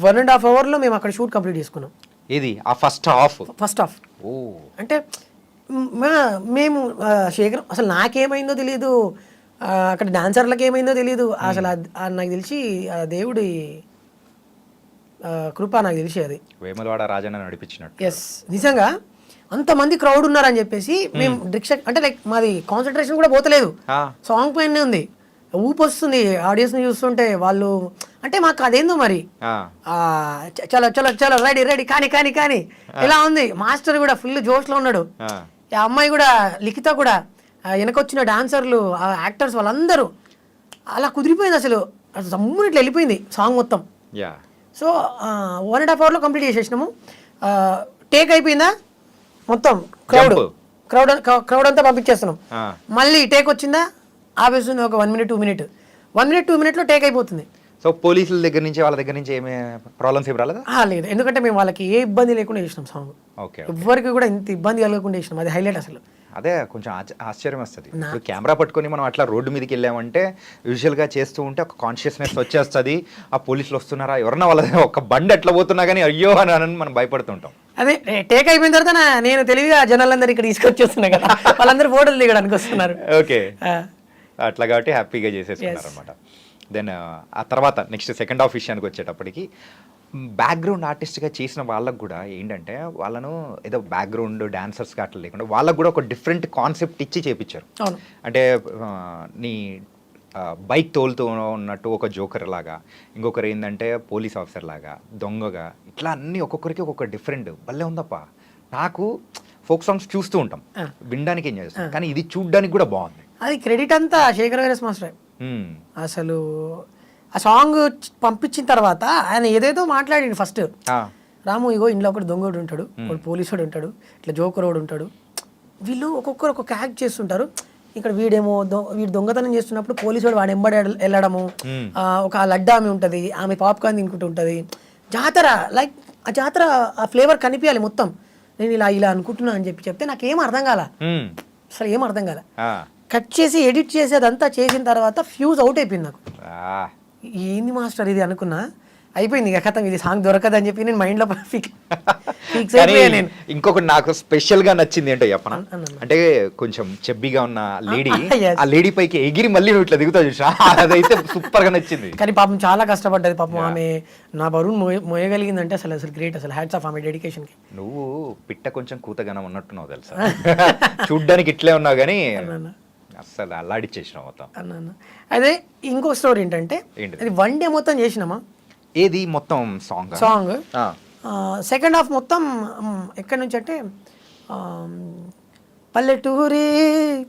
Speaker 3: 1.5 hours మేము అక్కడ షూట్ కంప్లీట్ చేసుకున్నాం.
Speaker 2: ఇది ఆ ఫస్ట్ హాఫ్.
Speaker 3: ఓ అంటే మేము శేఖర్ అసలు నాకేమైందో తెలియదు, అక్కడ డాన్సర్లకు ఏమైందో తెలియదు అసలు. నాకు తెలిసి దేవుడి కృప నాకు తెలిసి అది
Speaker 2: వేములవాడ రాజన్న నడిపించినట్టు.
Speaker 3: ఎస్, నిజంగా అంతమంది క్రౌడ్ ఉన్నారని చెప్పేసి మేము అంటే లైక్ మాది కాన్సన్ట్రేషన్ కూడా పోతలేదు, సాంగ్ పైనే ఉంది. ఊపు వస్తుంది ఆడియన్స్ని చూస్తుంటే. వాళ్ళు అంటే మాకు అదేందో మరి చలో చలో చలో రెడీ కానీ ఇలా ఉంది. మాస్టర్ కూడా ఫుల్ జోష్లో ఉన్నాడు. ఆ అమ్మాయి కూడా లిఖిత కూడా, వెనకొచ్చిన డాన్సర్లు, యాక్టర్స్ వాళ్ళందరూ అలా కుదిరిపోయింది. అసలు జమ్మున ఇట్లా వెళ్ళిపోయింది సాంగ్ మొత్తం. సో 1.5 hours కంప్లీట్ చేసేసినాము. టేక్ అయిపోయిందా మొత్తం, క్రౌడ్ అంతా పంపించేస్తున్నాం. మళ్ళీ టేక్ వచ్చిందా ఆపేస్తుంది ఒక 1 minute 2 minutes టేక్ అయిపోతుంది.
Speaker 2: సో పోలీసుల దగ్గర నుంచి వాళ్ళ దగ్గర నుంచి ఏమి ప్రాబ్లమ్స్ ఏమి రాలేదా?
Speaker 3: లేదు, ఎందుకంటే మేము వాళ్ళకి ఏ ఇబ్బంది లేకుండా చేసినాం సాంగ్.
Speaker 2: ఓకే.
Speaker 3: ఎవరికి కూడా ఇంత ఇబ్బంది కలగకుండా చేసినాం, అది హైలైట్ అసలు.
Speaker 2: అదే కొంచెం ఆశ్చర్యం వస్తుంది. ఇప్పుడు కెమెరా పట్టుకొని మనం అట్లా రోడ్డు మీదకి వెళ్ళామంటే యూజువల్గా చేస్తూ ఉంటే ఒక కాన్షియస్నెస్ వచ్చేస్తుంది, ఆ పోలీసులు వస్తున్నారా ఎవరన్నా వాళ్ళ ఒక బండి ఎట్లా పోతున్నా కానీ అయ్యో అని మనం భయపడుతుంటాం.
Speaker 3: అదే టేక్ అయిపోయిన తర్వాత నేను తెలివిగా జనాలందరూ ఇక్కడ తీసుకొచ్చేస్తున్నా కదా, వాళ్ళందరూ ఫోటోలు దిగడానికి వస్తున్నారు.
Speaker 2: ఓకే, అట్లా కాబట్టి హ్యాపీగా చేసేసుకున్నారు అనమాట. దెన్ ఆ తర్వాత నెక్స్ట్ సెకండ్ హాఫ్ విషయానికి వచ్చేటప్పటికి బ్యాక్గ్రౌండ్ ఆర్టిస్ట్గా చేసిన వాళ్ళకు కూడా ఏంటంటే వాళ్ళను ఏదో బ్యాక్గ్రౌండ్ డాన్సర్స్గా అట్లా లేకుండా వాళ్ళకు కూడా ఒక డిఫరెంట్ కాన్సెప్ట్ ఇచ్చి చేపించారు.
Speaker 3: అవును.
Speaker 2: అంటే నీ బైక్ తోలుతూ ఉన్నట్టు ఒక జోకర్ లాగా, ఇంకొకరు ఏంటంటే పోలీస్ ఆఫీసర్ లాగా, దొంగగా, ఇట్లా అన్నీ ఒక్కొక్కరికి ఒక్కొక్క డిఫరెంట్ భలే ఉందప్ప. నాకు ఫోక్ సాంగ్స్ చూస్తూ ఉంటాం, వినడానికి ఎంజాయ్ చేస్తాం, కానీ ఇది చూడడానికి కూడా బాగుంది.
Speaker 3: అది క్రెడిట్ అంతా శేఖర్ వైరస్ మాస్టర్.
Speaker 2: మ్మ్.
Speaker 3: అసలు ఆ సాంగ్ పంపించిన తర్వాత ఆయన ఏదేదో మాట్లాడిండు. ఫస్ట్ రాము ఇగో ఇంట్లో ఒకటి దొంగోడు ఉంటాడు, ఒకటి పోలీసుడు ఉంటాడు, ఇట్లా జోకరోడు ఉంటాడు, వీళ్ళు ఒక్కొక్కరు ఒక్కొక్క యాక్ట్ చేస్తుంటారు. ఇక్కడ వీడేమో వీడు దొంగతనం చేస్తున్నప్పుడు పోలీసుడు వాడు ఎంబడి వెళ్ళడము, ఒక లడ్డా ఆమె ఉంటుంది, ఆమె పాప్కార్న్ తినుకుంటూ ఉంటుంది. జాతర లైక్ ఆ జాతర ఆ ఫ్లేవర్ కనిపించాలి మొత్తం. నేను ఇలా ఇలా అనుకుంటున్నా అని చెప్తే నాకేం అర్థం కాల, అసలు ఏం అర్థం కాల. కట్ చేసి ఎడిట్ చేసి అదంతా చేసిన తర్వాత ఫ్యూజ్ అవుట్ అయిపోయింది నాకు. ఏంది మాస్టర్ ఇది అనుకున్నా, అయిపోయింది ఇక కథం, ఇది సాంగ్ దొరకదని చెప్పి నేను మైండ్లో ఫిక్స్ అయిపోయా. నేను
Speaker 2: ఇంకొకటి నాకు స్పెషల్ గా నచ్చింది ఏంటో చెప్పనా, అంటే కొంచెం చెబ్బిగా ఉన్న లేడీ, ఆ లేడీ పైకి ఎగిరి మళ్ళీ నువ్వు ఇట్లా దిగుతావు చూసా, అదైతే సూపర్ గా నచ్చింది.
Speaker 3: కానీ పాపం చాలా కష్టపడ్డది పాపం ఆమె, నా బరువును మోయగలిగిందంటే అసలు గ్రేట్, అసలు హ్యాట్స్ ఆఫ్ ఆమె డెడికేషన్ కి.
Speaker 2: నువ్వు పిట్ట కొంచెం కూతగానం ఉన్నట్టున్నావు తెలుసా, చూడ్డానికి ఇట్లే ఉన్నావు కానీ అసలు అల్లాడిచ్చేసినావు మొత్తం
Speaker 3: అన్న. అదే ఇంకో స్టోరీ ఏంటంటే, అది 1 డే మొత్తం చేసినామా,
Speaker 2: ఏది మొత్తం సాంగ్
Speaker 3: సెకండ్ హాఫ్ మొత్తం ఎక్కడి నుంచి అంటే పల్లెటూరి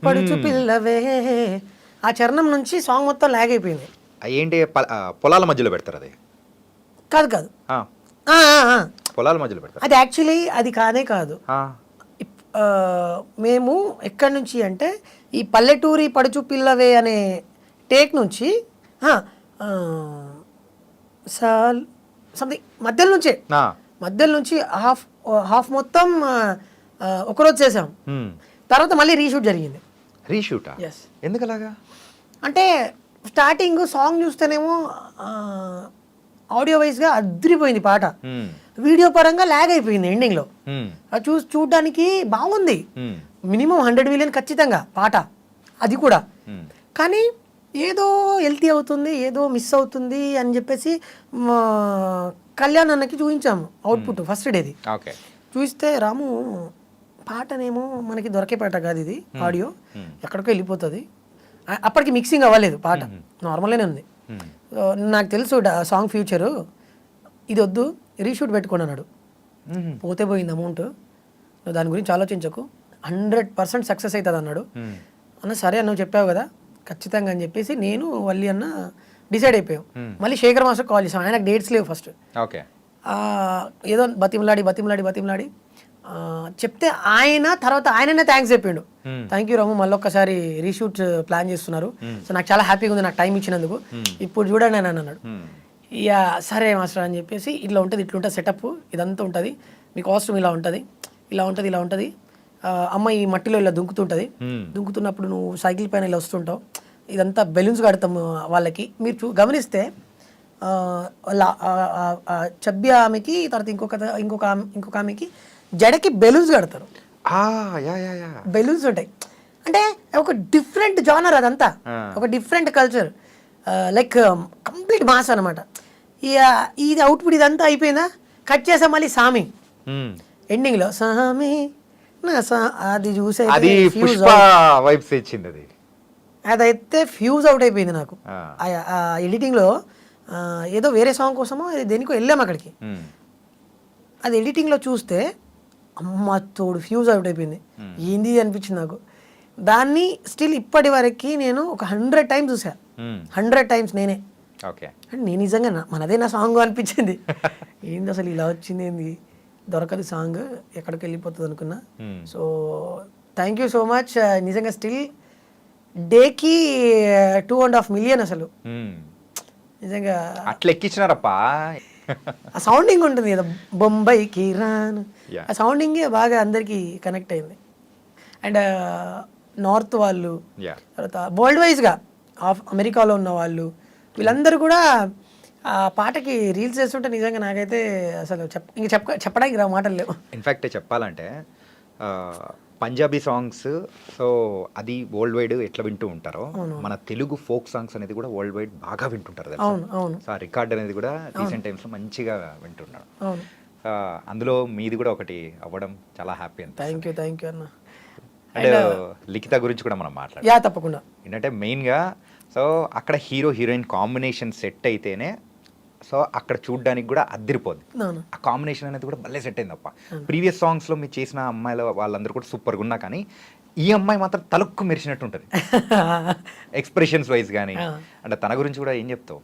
Speaker 3: పడుచు పిల్లవే ఆ చరణం నుంచి సాంగ్ మొత్తం లాగ్ అయిపోయింది.
Speaker 2: ఏంటి పొలాల మధ్యలో పెడతారు అది?
Speaker 3: కాదు కాదు,
Speaker 2: పొలాల మధ్యలో పెడతారు
Speaker 3: అది. యాక్చువల్లీ అది కాదే కాదు. మేము ఎక్కడి నుంచి అంటే ఈ పల్లెటూరి పడుచు పిల్లవే అనే టేక్ నుంచి సంథింగ్ మధ్యలో నుంచి హాఫ్ మొత్తం ఒకరోజు చేసాం, తర్వాత మళ్ళీ రీషూట్ జరిగింది.
Speaker 2: రీషూటా? ఎస్. ఎందుకు అలాగా
Speaker 3: అంటే స్టార్టింగ్ సాంగ్ చూస్తేనేమో ఆడియో వైజ్గా అదిరిపోయింది పాట, వీడియో పరంగా లాగ్ అయిపోయింది ఎండింగ్లో. అది చూడడానికి బాగుంది, మినిమం 100 మిలియన్ ఖచ్చితంగా పాట అది కూడా. కానీ ఏదో హెల్తీ అవుతుంది, ఏదో మిస్ అవుతుంది అని చెప్పేసి కళ్యాణ్ అన్నకి చూపించాము అవుట్పుట్ ఫస్ట్ డేది. చూస్తే రాము పాటనేమో మనకి దొరికే పాట కాదు ఇది, ఆడియో ఎక్కడికో వెళ్ళిపోతుంది. అప్పటికి మిక్సింగ్ అవ్వలేదు, పాట నార్మల్గానే ఉంది. నాకు తెలుసు సాంగ్ ఫ్యూచరు, ఇది వద్దు రీషూట్ పెట్టుకోండి అన్నాడు. పోతే పోయింది అమౌంట్, నువ్వు దాని గురించి ఆలోచించకు, 100% సక్సెస్ అవుతుంది అన్నాడు. అన్న సరే నువ్వు చెప్పావు కదా ఖచ్చితంగా అని చెప్పేసి నేను వల్లి అన్న డిసైడ్ అయిపోయాం. మళ్ళీ శేఖర్ మాస్టర్ కాల్ చేసాం, ఆయనకు డేట్స్ లేవు ఫస్ట్. ఏదో బతిమలాడి చెప్తే ఆయన తర్వాత ఆయననే థ్యాంక్స్ చెప్పిండు. థ్యాంక్ యూ రాము, మళ్ళీ ఒక్కసారి రీషూట్ ప్లాన్ చేస్తున్నారు, సో నాకు చాలా హ్యాపీగా ఉంది నాకు టైం ఇచ్చినందుకు, ఇప్పుడు చూడండి అని అన్నాడు. ఇక సరే మాస్టర్ అని చెప్పేసి ఇట్లా ఉంటుంది సెటప్ ఇదంతా ఉంటుంది, మీ కాస్ట్యూమ్ ఇలా ఉంటుంది, అమ్మ ఈ మట్టిలో ఇలా దుంకుతున్నప్పుడు నువ్వు సైకిల్ పైన ఇలా వస్తుంటావు, ఇదంతా బెలూన్స్ కడతాము వాళ్ళకి. మీరు గమనిస్తే చబ్బి ఆమెకి తర్వాత ఇంకొక ఆమెకి జడకి బెలూన్స్ కడతారు, బెలూన్స్ ఉంటాయి. అంటే ఒక డిఫరెంట్ జానర్ అదంతా, ఒక different culture, like complete mass అనమాట. ఇది అవుట్పుట్ ఇదంతా అయిపోయిందా, కట్ చేసాం మళ్ళీ సామి ఎండింగ్లో సామి అది చూసే అదైతే ఫ్యూజ్ అవుట్ అయిపోయింది నాకు. ఎడిటింగ్లో ఏదో వేరే సాంగ్ కోసమో దేనికో వెళ్ళాము అక్కడికి, అది ఎడిటింగ్లో చూస్తే అమ్మ తోడు ఫ్యూజ్ అవుట్ అయిపోయింది. ఏంది అనిపించింది నాకు. దాన్ని స్టిల్ ఇప్పటి వరకు నేను ఒక 100 టైమ్స్ చూసా, 100 టైమ్స్ నేనే. అంటే నేను నిజంగా మనదే నా సాంగ్ అనిపించింది. ఏంది అసలు ఇలా వచ్చింది, ఏంది దొరకదు సాంగ్, ఎక్కడికి వెళ్ళిపోతుంది అనుకున్నా. So thank you so much. నిజంగా స్టిల్ డేకి 2.5 మిలియన్ అసలు నిజంగా
Speaker 2: అట్లా ఎక్కించినారప్పా.
Speaker 3: ఆ సౌండింగ్ ఉంటుంది కదా, బొంబాయికి రాను, ఆ సౌండింగే బాగా అందరికీ కనెక్ట్ అయింది. అండ్ నార్త్ వాళ్ళు, తర్వాత వరల్డ్ వైజ్గా అమెరికాలో ఉన్న వాళ్ళు, వీళ్ళందరూ కూడా ఆ పాటకి రీల్స్ చేస్తుంటే నిజంగా నాకైతే అసలు చెప్పడానికి మాటలు లేవు.
Speaker 2: ఇన్ఫ్యాక్ట్ చెప్పాలంటే పంజాబీ సాంగ్స్ సో అది వరల్డ్ వైడ్ ఎట్లా వింటూ ఉంటారో మన తెలుగు ఫోక్ సాంగ్స్ అనేది కూడా వరల్డ్ వైడ్ బాగా వింటుంటారు తెలుసా?
Speaker 3: అవును అవును
Speaker 2: సో ఆ రికార్డ్ అనేది కూడా రీసెంట్ టైమ్స్లో మంచిగా వింటున్నాడు.
Speaker 3: అవును.
Speaker 2: అందులో మీది కూడా ఒకటి అవ్వడం చాలా హ్యాపీ అంత.
Speaker 3: థ్యాంక్ యూ అన్న.
Speaker 2: అండ్ లిఖిత గురించి కూడా మనం మాట్లాడాలి.
Speaker 3: యా తప్పకుండా.
Speaker 2: ఏంటంటే మెయిన్గా సో అక్కడ హీరో హీరోయిన్ కాంబినేషన్ సెట్ అయితేనే సో అక్కడ చూడ్డానికి కూడా అద్దరిపోద్ది.
Speaker 3: అవును.
Speaker 2: ఆ కాంబినేషన్ అనేది కూడా భలే సెట్ అయింది తప్ప. ప్రీవియస్ సాంగ్స్లో మీరు చేసిన అమ్మాయిల వాళ్ళందరూ కూడా సూపర్గా ఉన్నా కానీ ఈ అమ్మాయి మాత్రం తలుక్కు మెరిసినట్టు ఉంటుంది ఎక్స్ప్రెషన్స్ వైజ్ కానీ. అంటే తన గురించి కూడా ఏం చెప్తావు?